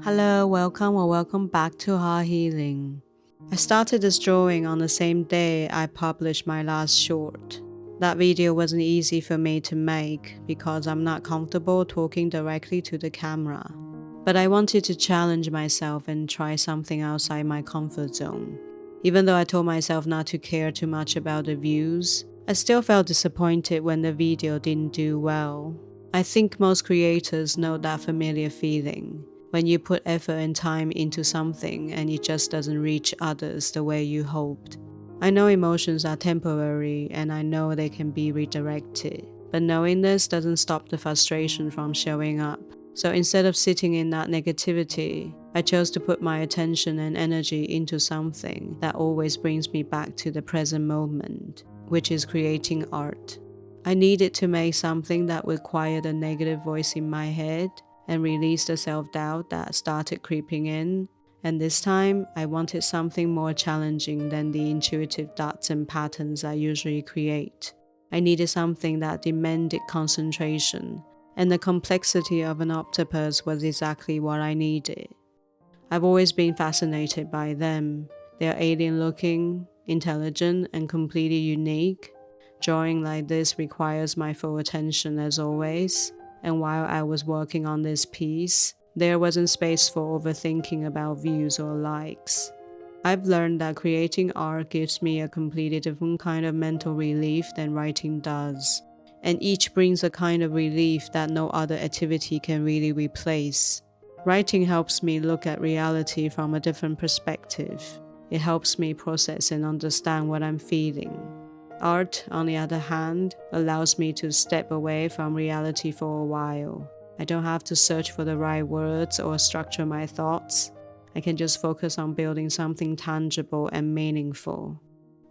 Hello, welcome or welcome back to Heart Healing. I started this drawing on the same day I published my last short. That video wasn't easy for me to make because I'm not comfortable talking directly to the camera. But I wanted to challenge myself and try something outside my comfort zone. Even though I told myself not to care too much about the views, I still felt disappointed when the video didn't do well. I think most creators know that familiar feeling. When you put effort and time into something and it just doesn't reach others the way you hoped. I know emotions are temporary and I know they can be redirected, but knowing this doesn't stop the frustration from showing up. So instead of sitting in that negativity, I chose to put my attention and energy into something that always brings me back to the present moment, which is creating art. I needed to make something that would quiet the negative voice in my head and release the self-doubt that started creeping in. And this time, I wanted something more challenging than the intuitive dots and patterns I usually create. I needed something that demanded concentration, and the complexity of an octopus was exactly what I needed. I've always been fascinated by them. They're alien-looking, intelligent, and completely unique. Drawing like this requires my full attention as always. And while I was working on this piece, there wasn't space for overthinking about views or likes. I've learned that creating art gives me a completely different kind of mental relief than writing does, and each brings a kind of relief that no other activity can really replace. Writing helps me look at reality from a different perspective. It helps me process and understand what I'm feeling. Art, on the other hand, allows me to step away from reality for a while. I don't have to search for the right words or structure my thoughts. I can just focus on building something tangible and meaningful.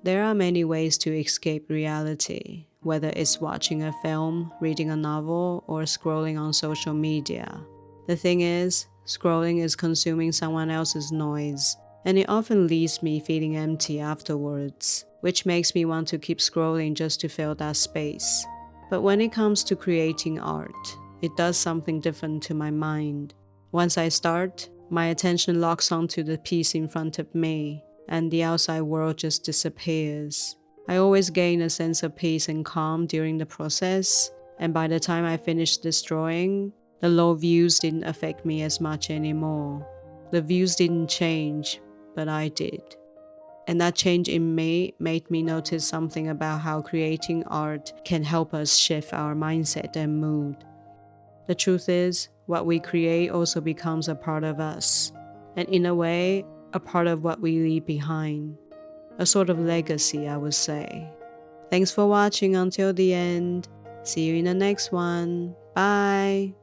There are many ways to escape reality, whether it's watching a film, reading a novel, or scrolling on social media. The thing is, scrolling is consuming someone else's noise, and it often leaves me feeling empty afterwards, which makes me want to keep scrolling just to fill that space. But when it comes to creating art, it does something different to my mind. Once I start, my attention locks onto the piece in front of me, and the outside world just disappears. I always gain a sense of peace and calm during the process, and by the time I finished this drawing, the low views didn't affect me as much anymore. The views didn't change, but I did. And that change in me made me notice something about how creating art can help us shift our mindset and mood. The truth is, what we create also becomes a part of us, and in a way, a part of what we leave behind. A sort of legacy, I would say. Thanks for watching until the end. See you in the next one. Bye.